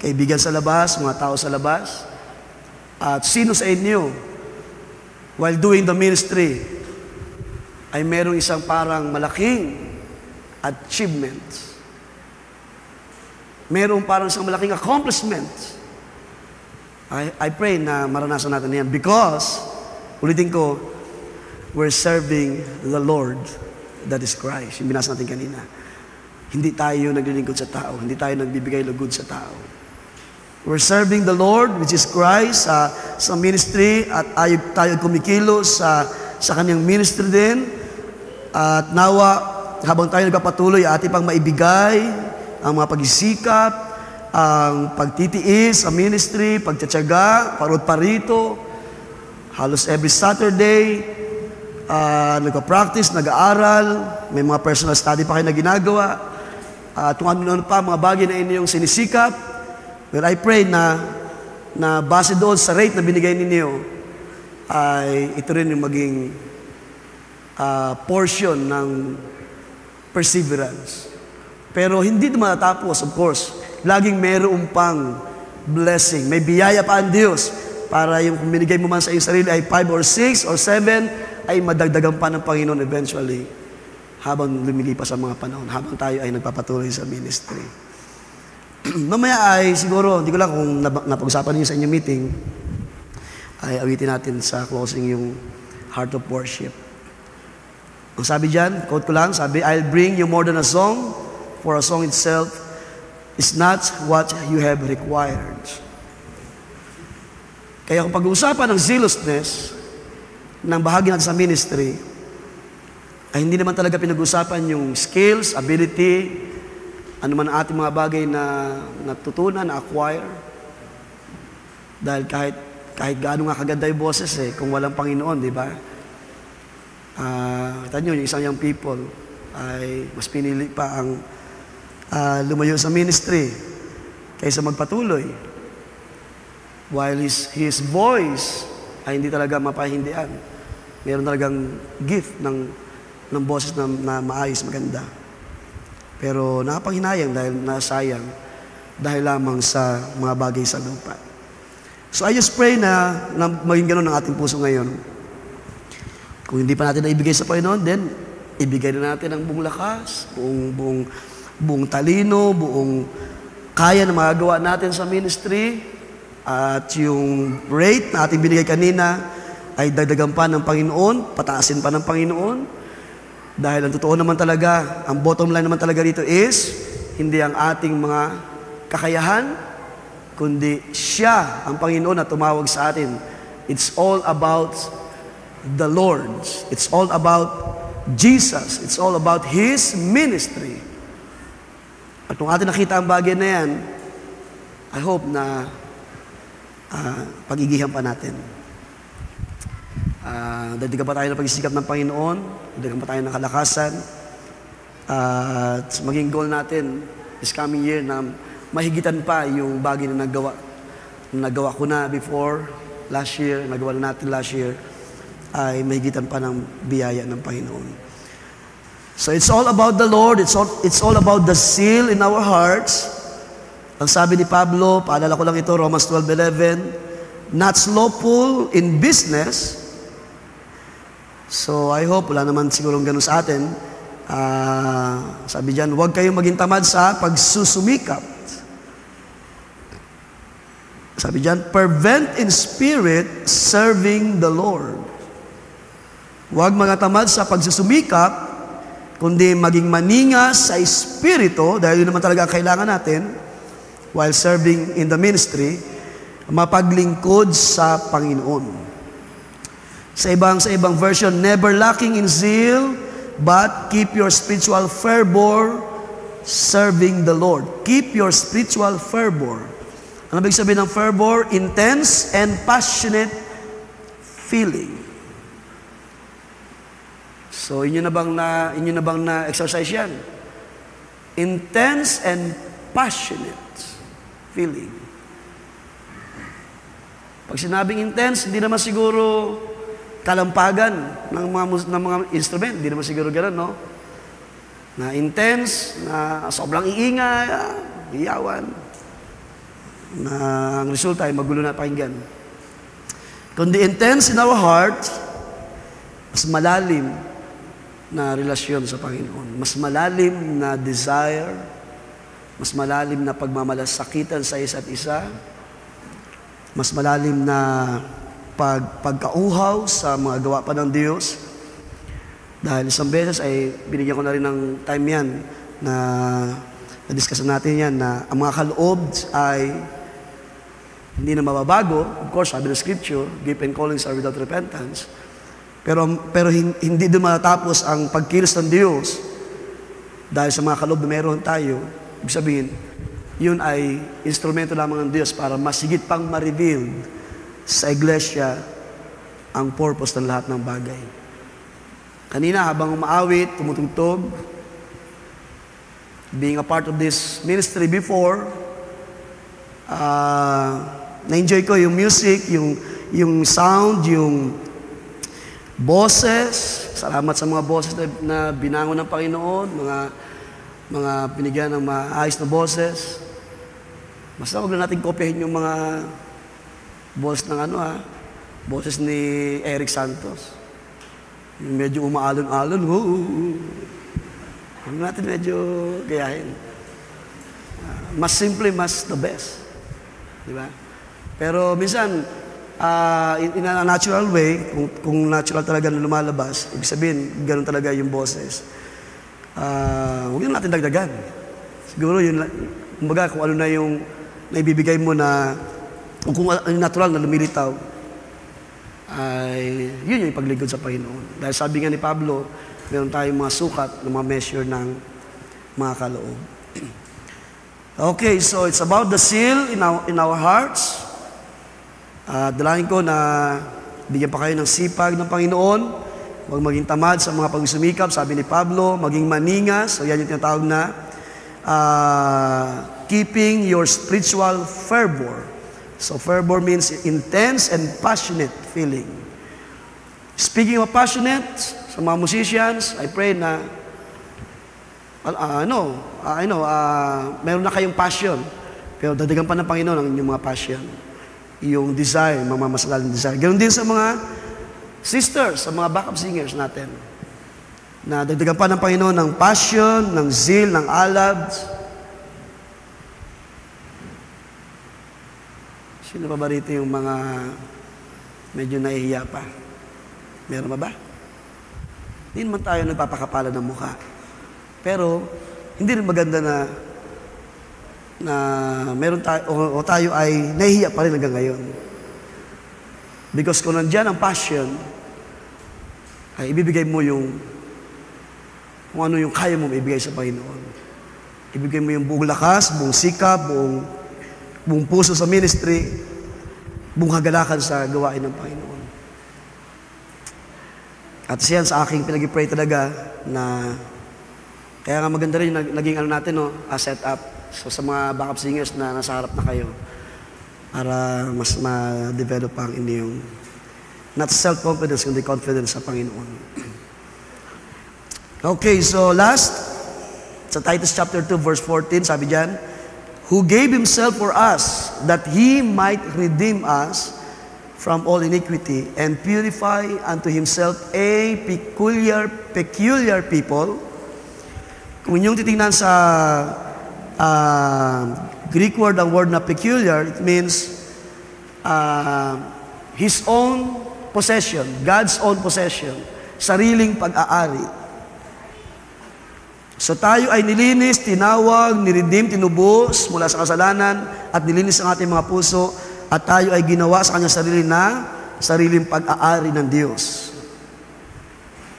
kaibigan sa labas, mga tao sa labas. At sino sa inyo, while doing the ministry, ay merong isang parang malaking achievement. Merong parang isang malaking accomplishment. I pray na maranasan natin yan because, ulitin ko, we're serving the Lord, that is Christ. Yung binasa natin kanina. Hindi tayo naglilingkod sa tao. Hindi tayo nagbibigay lugod sa tao. We're serving the Lord, which is Christ, sa ministry, at tayo kumikilos sa kanyang ministry din. At nawa, habang tayo nagpapatuloy, ating pang maibigay ang mga pag-isikap, ang pagtitiis sa ministry, pagtsatsaga, parod parito. Halos every Saturday, nagpa-practice, nag-aaral, may mga personal study pa kayo na ginagawa, at kung ano pa, mga bagay na inyong sinisikap. But I pray na base doon sa rate na binigay ninyo, ay ito rin yung maging portion ng perseverance. Pero hindi ito matatapos, of course. Laging mayroon pang blessing. May biyaya pa ang Diyos para yung kung binigay mo man sa iyong sarili ay 5 or 6 or 7, ay madagdagan pa ng Panginoon eventually habang lumilipas ang mga panahon, habang tayo ay nagpapatuloy sa ministry. Mamaya ay siguro, hindi ko lang kung napag-usapan niyo sa inyong meeting, ay awitin natin sa closing yung Heart of Worship. Ang sabi dyan, quote ko lang, sabi, I'll bring you more than a song, for a song itself is not what you have required. Kaya kung pag-uusapan ng zealousness ng bahagi natin sa ministry, ay hindi naman talaga pinag-uusapan yung skills, ability, ano man ang ating mga bagay na natutunan, na acquire. Dahil kahit gaano nga kaganda yung boses kung walang Panginoon, di ba? Kita nyo, yung isang young people ay mas pinili pa ang lumayo sa ministry kaysa magpatuloy. While his voice ay hindi talaga mapahindian. Meron talagang gift ng boses na maayos, maganda. Pero nakapanghinayang dahil nasayang dahil lamang sa mga bagay sa lupa. So I just pray na maging ganun ang ating puso ngayon. Kung hindi pa natin naibigay sa Panginoon, then ibigay na natin ang buong lakas, buong talino, buong kaya na magagawa natin sa ministry, at yung rate na ating binigay kanina ay dagdagan pa ng Panginoon, pataasin pa ng Panginoon, dahil ang totoo naman talaga, ang bottom line naman talaga dito is, hindi ang ating mga kakayahan, kundi siya, ang Panginoon na tumawag sa atin. It's all about the Lord. It's all about Jesus. It's all about His ministry. At kung atin nakita ang bagay na yan, I hope na pagigihan pa natin. Dagdagan pa tayo ng pag-isikap ng Panginoon, dagdagan pa tayo ng kalakasan, at maging goal natin this coming year na mahigitan pa yung bagay na nagawa ko na before, last year, nagawa na natin last year, ay mahigitan pa ng biyaya ng Panginoon. So it's all about the Lord. It's all about the zeal in our hearts. Ang sabi ni Pablo, paalala ko lang ito, Romans 12:11, not slothful in business. So I hope, wala naman sigurong ganun sa atin. Sabi dyan, huwag kayong maging tamad sa pagsusumikap. Sabi dyan, fervent in spirit, serving the Lord. Huwag mga tamad sa pagsusumikap, kundi maging maningas sa espiritu, dahil yun naman talaga ang kailangan natin, while serving in the ministry, mapaglingkod sa Panginoon. Sa ibang version, never lacking in zeal, but keep your spiritual fervor serving the Lord. Keep your spiritual fervor. Ano ibig sabihin ng fervor? Intense and passionate feeling. So, inyo na bang na-exercise yan? Intense and passionate feeling. Pag sinabing intense, hindi naman siguro kalampagan ng mga instrument. Hindi naman siguro gano'n, no? Na intense, na sobrang iingay, iyawan. Na ang resulta ay magulo na pakinggan. Kundi intense in our heart, mas malalim na relasyon sa Panginoon. Mas malalim na desire, mas malalim na pagmamalasakitan sa isa't isa, mas malalim na pagkauhaw sa mga gawa pa ng Diyos. Dahil isang beses ay binigyan ko na rin ng time yan na na-discuss natin yan na ang mga kaloob ay hindi na mababago. Of course, sabi ng Scripture, gift and callings are without repentance. Pero hindi doon matatapos ang pagkilos ng Diyos dahil sa mga kaloob na meron tayo. Ibig sabihin, yun ay instrumento lamang ng Diyos para masigit pang ma-reveal sa iglesia ang purpose ng lahat ng bagay. Kanina, habang umaawit, tumutugtog, being a part of this ministry before, na-enjoy ko yung music, yung sound, yung boses. Salamat sa mga boses na binangon ng Panginoon, mga binigyan ng maayos na boses. Basta huwag na natin kopyahin yung mga boses ng boses ni Eric Santos. Yung medyo umaalon-alon. Huwag natin medyo gayahin. Mas simple, mas the best. Diba? Pero minsan, in a natural way, kung natural talaga na lumalabas, ibig sabihin, ganun talaga yung boses. Huwag na natin dagdagan. Siguro yun, kumbaga, kung ano na yung naibibigay mo na, kung ano yung natural na lumilitaw, ay yun yung paglingkod sa Panginoon. Dahil sabi nga ni Pablo, meron tayong mga sukat, ng mga measure ng mga kaloob. Okay, so it's about the seal in our hearts. Dalangin ko na bigyan pa kayo ng sipag ng Panginoon. Huwag maging tamad sa mga pagsumikap. Sabi ni Pablo, maging maningas. So yan yung tinatawag na keeping your spiritual fervor. So fervor means intense and passionate feeling. Speaking of passionate, sa mga musicians, I pray na meron na kayong passion. Pero dadagan pa ng Panginoon ang inyong mga passion. Yung desire, mga masalaling desire. Ganon din sa mga sisters, sa mga backup singers natin. Na dagdagan pa ng Panginoon ng passion, ng zeal, ng alab. Sino pa ba rito yung mga medyo nahihiya pa? Meron ba? Hindi naman tayo nagpapakapala ng mukha. Pero, hindi rin maganda na meron tayo, o tayo ay nahihiya pa rin hanggang ngayon. Because kung nandyan ang passion, ay ibibigay mo kung ano yung kaya mo ibigay sa Panginoon. Ibigay mo yung buong lakas, buong sikap, buong puso sa ministry, buong hagalakan sa gawain ng Panginoon. At siyan sa aking pinag-pray talaga na kaya nga maganda rin naging natin, set up. So sa mga backup singers na nasa harap na kayo para mas ma-develop ang inyong not self-confidence kundi confidence sa Panginoon. Okay, so last, sa Titus chapter 2, verse 14, sabi dyan, who gave Himself for us, that He might redeem us from all iniquity, and purify unto Himself a peculiar people. Kung inyong titingnan sa Greek word, ang word na peculiar, it means His own possession, God's own possession, sariling pag-aari. So tayo ay nilinis, tinawag, niredeem, tinubos mula sa kasalanan at nilinis ang ating mga puso at tayo ay ginawa sa kanyang sariling pag-aari ng Diyos.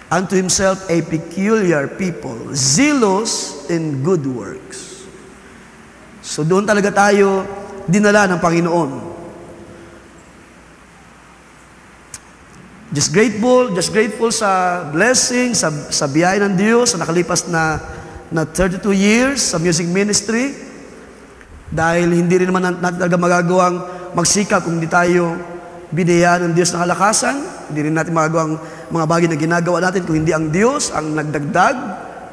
Unto Himself a peculiar people, zealous in good works. So doon talaga tayo dinala ng Panginoon. Just grateful sa blessing, sa biyaya ng Diyos sa nakalipas na 32 years sa music ministry. Dahil hindi rin naman natin talaga magagawang magsikap kung hindi tayo binayaan ng Diyos ng kalakasan. Hindi rin natin magagawang mga bagay na ginagawa natin kung hindi ang Diyos ang nagdagdag,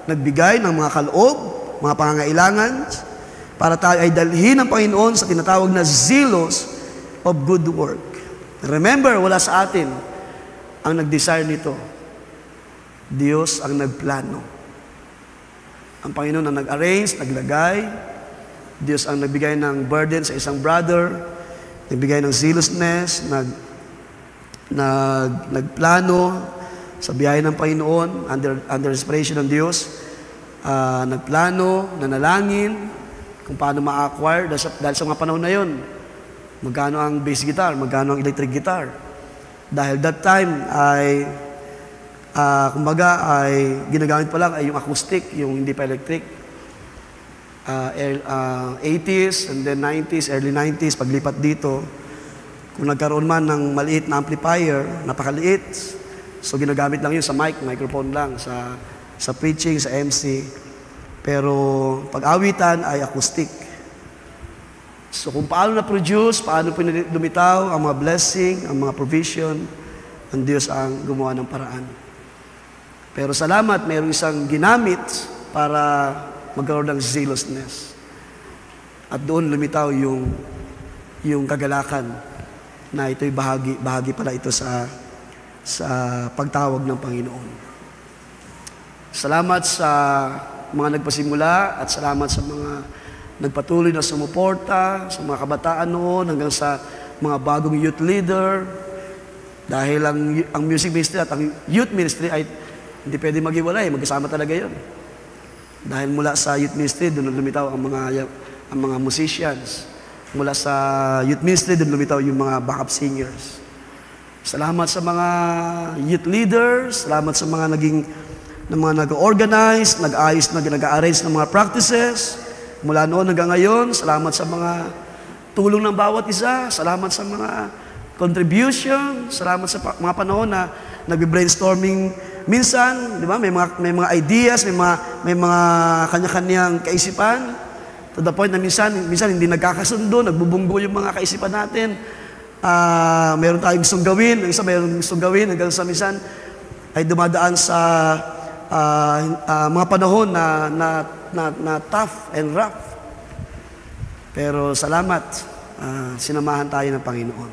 nagbigay ng mga kaloob, mga pangangailangan, para tayo ay dalhin ng Panginoon sa tinatawag na zealous of good work. Remember, wala sa atin ang nag-desire nito. Diyos ang nagplano. Ang Panginoon ang nag-arrange, naglagay. Diyos ang nagbigay ng burden sa isang brother, nagbigay ng zealousness, nagplano sa biyaya ng Panginoon, under inspiration ng Diyos, nagplano, nanalangin, kung paano ma-acquire, dahil sa mga panahon na yon, magkano ang bass guitar, magkano ang electric guitar. Dahil that time ay, kumbaga ay ginagamit pa lang ay yung acoustic, yung hindi pa electric. 80s and then 90s, early 90s, paglipat dito, kung nagkaroon man ng maliit na amplifier, napakaliit, so ginagamit lang yun sa microphone lang, sa preaching, sa MC. Pero pag-awitan ay acoustic. So kung paano na-produce, paano lumitaw ang mga blessing, ang mga provision, ang Diyos ang gumawa ng paraan. Pero salamat, mayroong isang ginamit para magkaroon ng zealousness. At doon lumitaw yung kagalakan na ito'y bahagi pala ito sa pagtawag ng Panginoon. Salamat sa mga nagpasimula at salamat sa mga nagpatuloy na sumuporta sa mga kabataan noon hanggang sa mga bagong youth leader. Dahil ang music ministry at ang youth ministry ay hindi pwede maghiwalay, magkasama talaga yon. Dahil mula sa youth ministry, doon lumitaw ang mga musicians. Mula sa youth ministry, doon lumitaw yung mga backup singers. Salamat sa mga youth leaders, salamat sa mga nag-organize, nag-ayos, nag-arrange ng mga practices. Mula noon hanggang ngayon, salamat sa mga tulong ng bawat isa, salamat sa mga contribution, salamat sa mga panahon na nagbe-brainstorming minsan, di ba? May mga ideas, may mga kanya-kanyang kaisipan. To the point na minsan hindi nagkakasundo, nagbubunggo yung mga kaisipan natin. Meron tayong gustong gawin, yung isa meron gustong gawin, hanggang sa minsan ay dumadaan sa mga panahon na tough and rough. Pero salamat, sinamahan tayo ng Panginoon.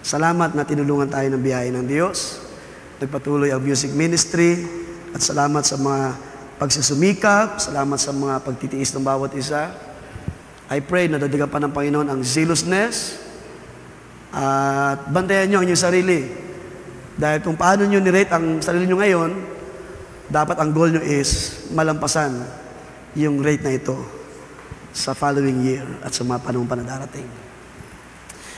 Salamat na tinulungan tayo ng biyaya ng Diyos. Nagpatuloy ang music ministry. At salamat sa mga pagsusumikap, salamat sa mga pagtitiis ng bawat isa. I pray na dadagan pa ng Panginoon ang zealousness. At bantayan nyo ang inyong sarili. Dahil kung paano nyo nirate ang sarili nyo ngayon, dapat ang goal nyo is malampasan yung rate na ito sa following year at sa mga panahon pa na darating.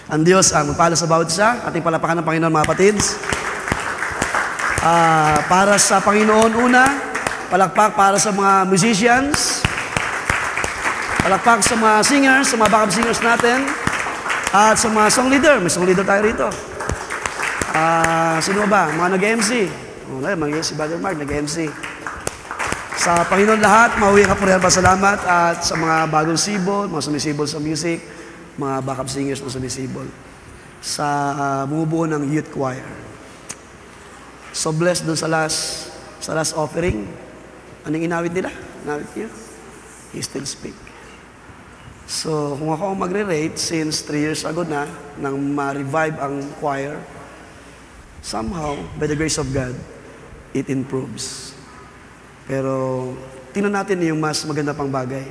Ang Diyos ang magpala sa bawat isa. Ating palapakan ng Panginoon, mga kapatids. Para sa Panginoon una, palakpak para sa mga musicians, palakpak sa mga singers, sa mga backup singers natin, at sa mga song leader. May song leader tayo rito. Sino ba? Mga nag-MC. Si Brother Mark, nag-MC. Sa Panginoon lahat, mauwi ka po rin pasalamat at sa mga bagong sibol, mga sumisibol sa music, mga backup singers na sumisibol, sa bumubuo ng youth choir. So blessed dun sa last Sa last offering, anong inawit nila? Inawit niyo? He still speak. So, kung ako ang magre-rate, since 3 years ago na, nang ma-revive ang choir, somehow, by the grace of God, it improves. Pero, tingnan natin yung mas maganda pang bagay.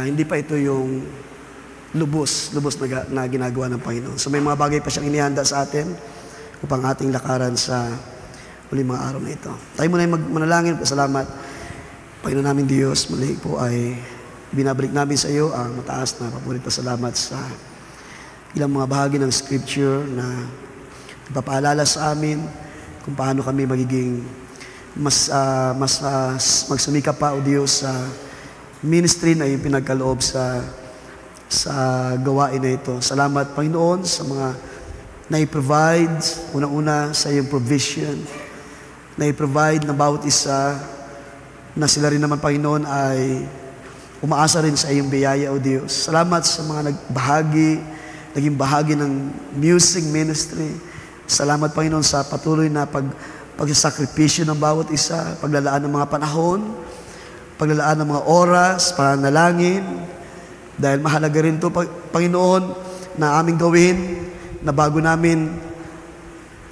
Hindi pa ito yung lubos na ginagawa ng Panginoon. So, may mga bagay pa siyang inihanda sa atin upang ating lakaran sa uling mga araw na ito. Tayo muna yung manalangin, pasalamat. Panginoon namin Diyos, muli po ay binabalik namin sa iyo ang mataas na papulit pasalamat sa ilang mga bahagi ng Scripture na ipapaalala sa amin kung paano kami magiging mas magsumikap pa, O Diyos, sa ministry na yung pinagkaloob sa gawain na ito. Salamat, Panginoon, sa mga na-provide, unang-una sa iyong provision, na-provide ng bawat isa na sila rin naman, Panginoon, ay umaasa rin sa iyong biyaya, O Diyos. Salamat sa mga naging bahagi ng music ministry. Salamat, Panginoon, sa patuloy na pagsasakripisyo ng bawat isa, paglalaan ng mga panahon, paglalaan ng mga oras, pananalangin. Dahil mahalaga rin ito, Panginoon, na aming gawin, na bago namin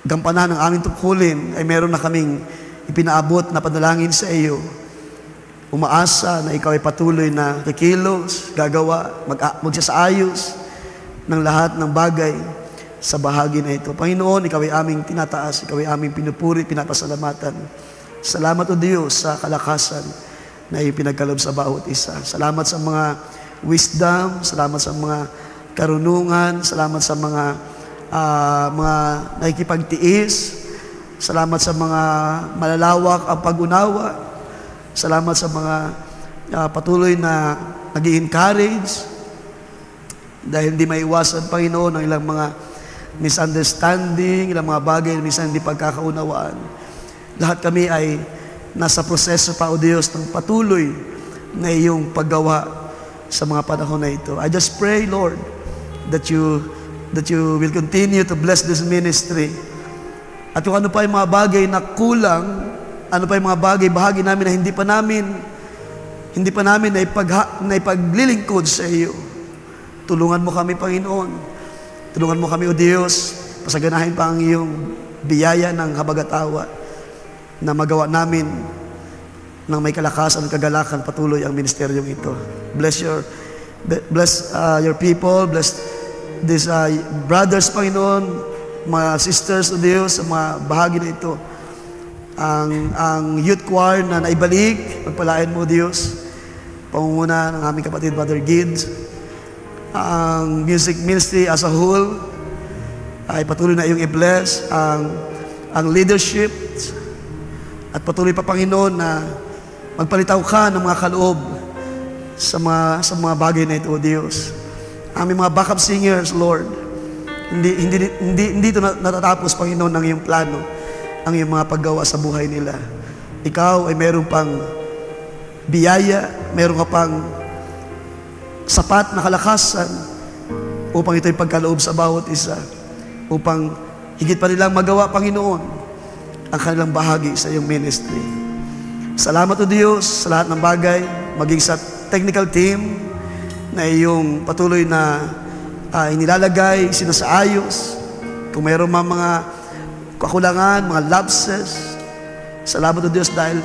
gampanan ang aming tungkulin, ay meron na kaming ipinaabot na panalangin sa iyo. Umaasa na ikaw ay patuloy na kikilos, gagawa, magsasaayos ng lahat ng bagay sa bahagi na ito. Panginoon, ikaw ay aming tinataas, ikaw ay aming pinupuri, pinapasalamatan. Salamat, O Diyos, sa kalakasan na ipinagkaloob sa bawat isa. Salamat sa mga wisdom, salamat sa mga karunungan, salamat sa mga nakikipagtiis, salamat sa mga malalawak ang pag-unawa, salamat sa mga patuloy na nag-i-encourage dahil hindi maiwasan, Panginoon, ang ilang mga misunderstanding, ilang mga bagay na minsan hindi pagkakaunawaan. Lahat kami ay nasa proseso pa, O Diyos, ng patuloy na iyong paggawa sa mga panahon na ito. I just pray, Lord, that you will continue to bless this ministry. At kung ano pa yung mga bagay na kulang, ano pa yung mga bahagi namin na hindi pa namin na ipaglilingkod sa iyo. Tulungan mo kami, Panginoon. Tulungan mo kami, O Diyos, pasaganahin pa ang iyong biyaya ng habagatawa na magawa namin ng may kalakasan at kagalakan patuloy ang ministeryong ito. Bless your people, bless these brothers, Panginoon, mga sisters, O Diyos, sa mga bahagi na ito. Ang youth choir na naibalik, pagpalain mo, Diyos, pangunguna ng aming kapatid, Brother Gids. Ang music ministry as a whole ay patuloy na iyong i-bless. Ang leadership at patuloy pa, Panginoon, na magpalitaw ka ng mga kaloob sa mga bagay na ito, O Diyos. Aming mga backup singers, Lord, hindi ito natatapos, Panginoon, ng iyong plano, ang iyong mga paggawa sa buhay nila. Ikaw ay meron pang biyaya, meron ka pang sapat na kalakasan upang ito'y pagkaloob sa bawat isa, upang higit pa nilang magawa, Panginoon, ang kanilang bahagi sa iyong ministry. Salamat, O Diyos, sa lahat ng bagay, maging sa technical team na iyong patuloy na inilalagay, sinasaayos. Kung mayroon mga kakulangan, mga lapses, salamat, O Diyos, dahil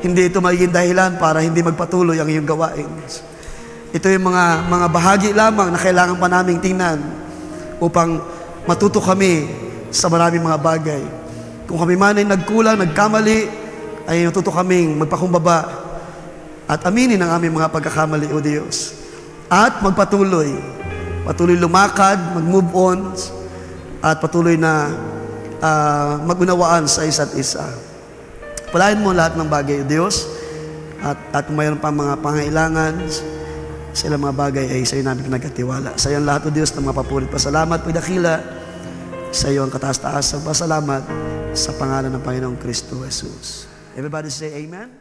hindi ito magiging dahilan para hindi magpatuloy ang iyong gawain. Ito yung mga bahagi lamang na kailangan pa naming tingnan upang matuto kami sa maraming mga bagay. Kung kami man ay nagkulang, nagkamali, ay natuto kaming magpakumbaba at aminin ang aming mga pagkakamali, O Diyos. At magpatuloy, lumakad, mag-move on, at patuloy na mag-unawaan sa isa't isa. Palain mo lahat ng bagay, O Diyos, at kung mayroon pa mga pangailangan sa ilang mga bagay ay sa iyo namin pinagkatiwala. Sa iyo ang lahat, O Diyos, na mapapulit. Pasalamat, pagdakila, sa iyo ang kataas-taas ang pasalamat sa pangalan ng Panginoong Kristo Jesus. Everybody say amen.